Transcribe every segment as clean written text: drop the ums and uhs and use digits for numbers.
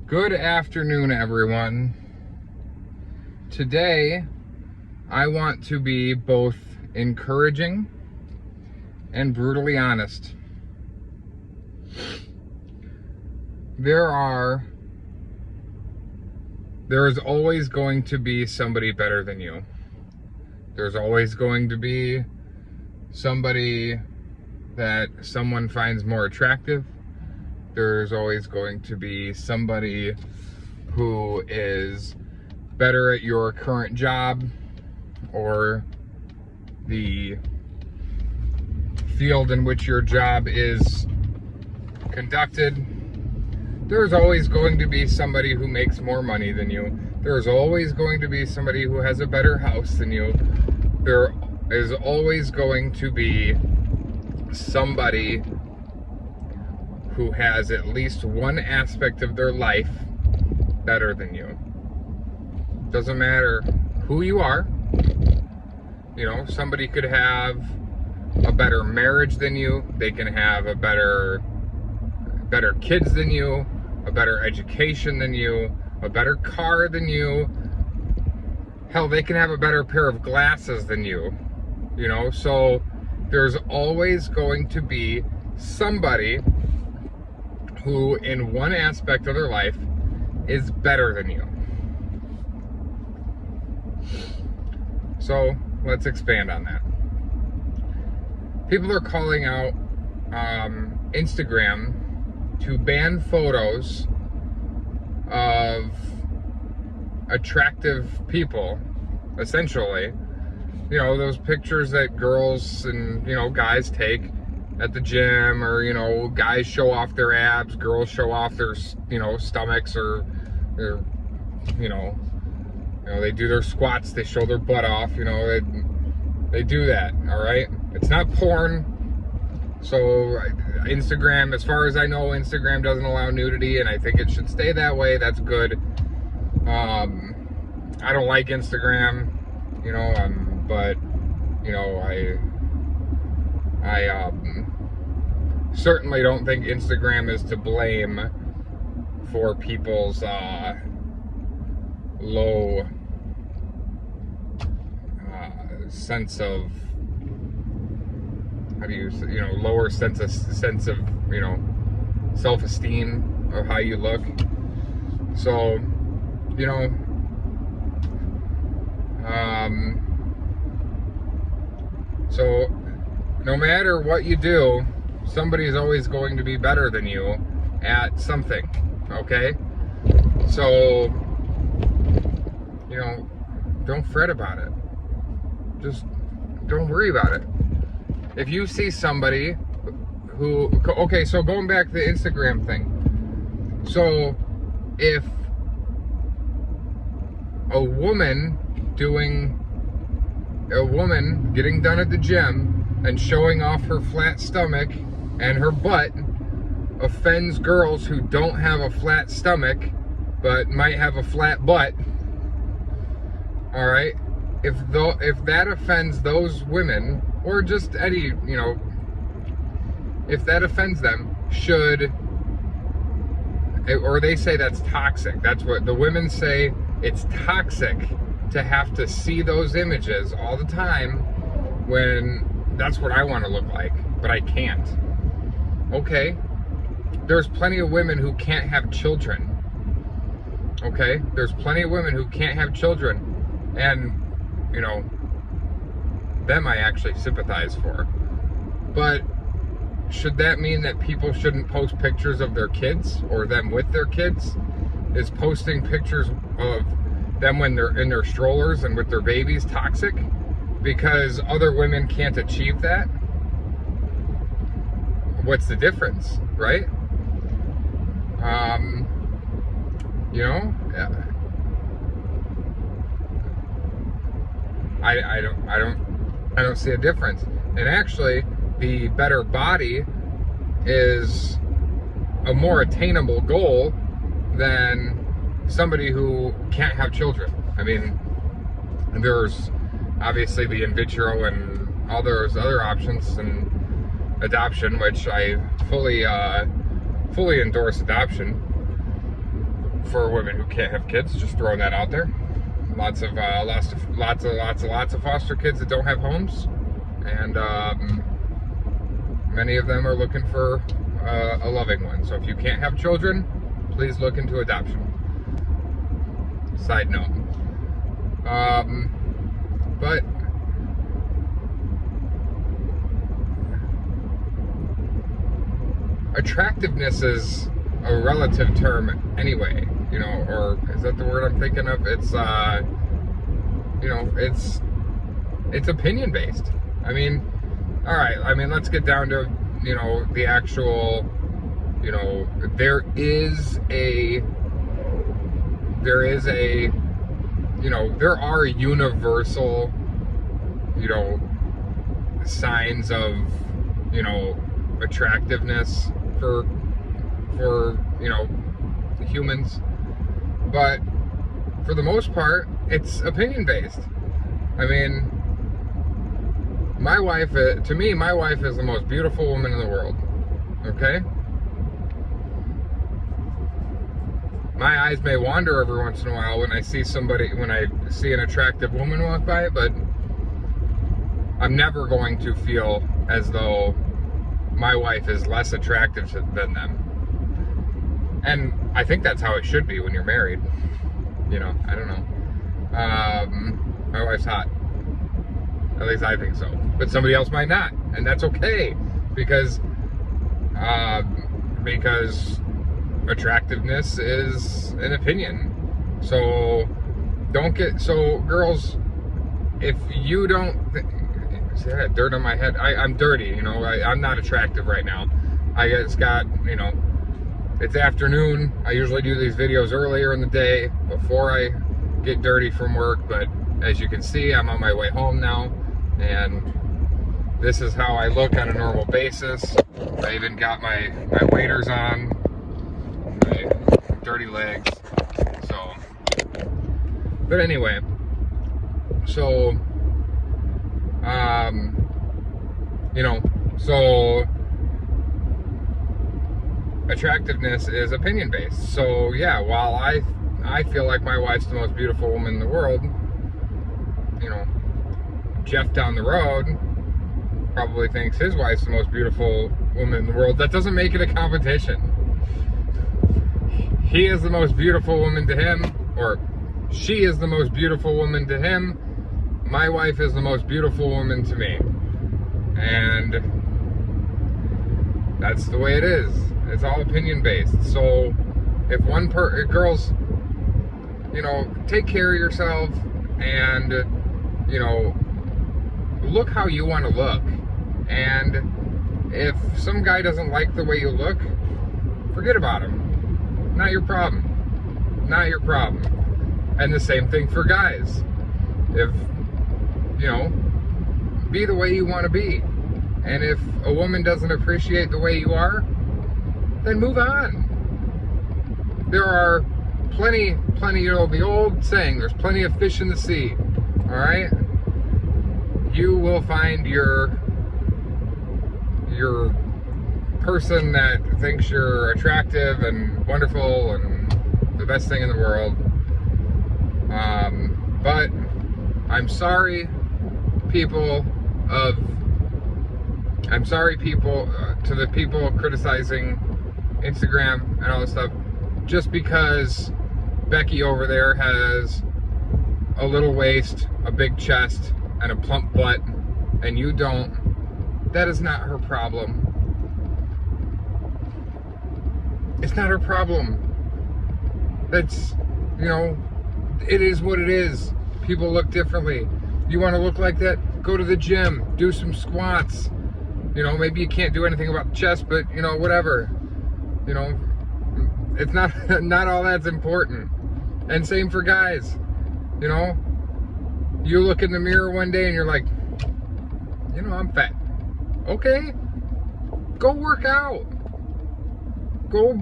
Good afternoon, everyone. Today, I want to be both encouraging and brutally honest. There is always going to be somebody better than you. There's always going to be somebody that someone finds more attractive. There's always going to be somebody who is better at your current job or the field in which your job is conducted. There's always going to be somebody who makes more money than you. There's always going to be somebody who has a better house than you. There is always going to be somebody who has at least one aspect of their life better than you. Doesn't matter who you are. You know, somebody could have a better marriage than you. They can have a better kids than you, a better education than you, a better car than you. Hell, they can have a better pair of glasses than you. You know, so there's always going to be somebody who in one aspect of their life is better than you. So let's expand on that. People are calling out Instagram to ban photos of attractive people, essentially. You know, those pictures that girls and, you know, guys take at the gym, or, you know, guys show off their abs, girls show off their, you know, stomachs, or their, you know, they do their squats, they show their butt off, you know, they do that, all right? It's not porn. So Instagram, as far as I know, Instagram doesn't allow nudity, and I think it should stay that way. That's good. I don't like Instagram, you know, but, you know, I certainly don't think Instagram is to blame for people's low sense of, how do you know, lower sense of, you know, self-esteem of how you look. So, you know, so no matter what you do, somebody's always going to be better than you at something, okay? So, you know, don't fret about it. Just don't worry about it. If you see somebody who, okay, so going back to the Instagram thing. So, if a woman getting done at the gym and showing off her flat stomach and her butt offends girls who don't have a flat stomach but might have a flat butt, all right, if that offends those women, or just any, you know, if that offends them, or they say that's toxic. That's what the women say. It's toxic to have to see those images all the time when that's what I want to look like, but I can't. Okay, there's plenty of women who can't have children. Okay, there's plenty of women who can't have children, and, you know, them I actually sympathize for. But should that mean that people shouldn't post pictures of their kids or them with their kids? Is posting pictures of them when they're in their strollers and with their babies toxic because other women can't achieve that? What's the difference, right? You know, I don't see a difference. And actually, the better body is a more attainable goal than somebody who can't have children. I mean, there's obviously the in vitro and all those other options, and adoption, which I fully endorse adoption. for women who can't have kids. Just throwing that out there. Lots of foster kids that don't have homes, and many of them are looking for a loving one. So if you can't have children, please look into adoption. Side note. But attractiveness is a relative term anyway, you know, or is that the word I'm thinking of? It's you know, it's opinion based. I mean, all right, I mean, let's get down to, you know, the actual, you know, there is a, you know, there are universal, you know, signs of, you know, attractiveness for you know, humans, but for the most part it's opinion based. I mean, my wife, to me, my wife is the most beautiful woman in the world. Okay, my eyes may wander every once in a while when I see an attractive woman walk by, but I'm never going to feel as though my wife is less attractive than them. And I think that's how it should be when you're married. You know, I don't know. My wife's hot. At least I think so. But somebody else might not. And that's okay. Because attractiveness is an opinion. So girls, if you don't, see, I got dirt on my head. I'm dirty, you know, I'm not attractive right now. I just got, you know, it's afternoon. I usually do these videos earlier in the day before I get dirty from work, but as you can see, I'm on my way home now, and this is how I look on a normal basis. I even got my waders on, my dirty legs, so, but anyway, so, you know, so attractiveness is opinion based. So yeah, while I feel like my wife's the most beautiful woman in the world, you know, Jeff down the road probably thinks his wife's the most beautiful woman in the world. That doesn't make it a competition. He is the most beautiful woman to him, or she is the most beautiful woman to him. My wife is the most beautiful woman to me. And that's the way it is. It's all opinion based. So if girls, you know, take care of yourself and, you know, look how you want to look. And if some guy doesn't like the way you look, forget about him. Not your problem. Not your problem. And the same thing for guys. If, you know, be the way you want to be. And if a woman doesn't appreciate the way you are, then move on. There are plenty, you know, the old saying, there's plenty of fish in the sea. All right? You will find your person that thinks you're attractive and wonderful and the best thing in the world. But I'm sorry, people, to the people criticizing Instagram and all this stuff, just because Becky over there has a little waist, a big chest, and a plump butt, and you don't, that is not her problem. It's not her problem. That's, you know, it is what it is. People look differently. You want to look like that? Go to the gym, do some squats. You know, maybe you can't do anything about the chest, but, you know, whatever. You know, it's not all that's important. And same for guys. You know, you look in the mirror one day and you're like, you know, I'm fat. Okay, go work out. Go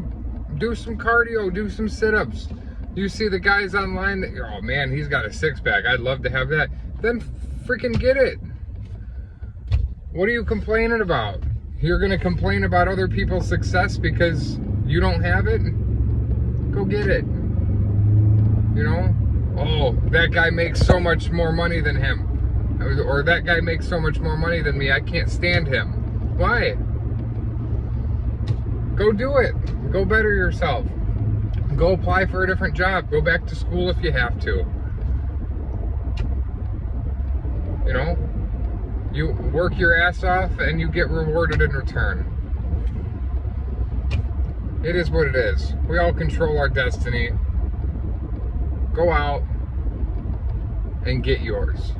do some cardio, do some sit-ups. You see the guys online that, oh man, he's got a six-pack, I'd love to have that. Then freaking get it. What are you complaining about? You're gonna complain about other people's success because you don't have it? Go get it. You know? Oh, that guy makes so much more money than him. Or that guy makes so much more money than me, I can't stand him. Why? Go do it. Go better yourself. Go apply for a different job. Go back to school if you have to. You know? You work your ass off and you get rewarded in return. It is what it is. We all control our destiny. Go out and get yours.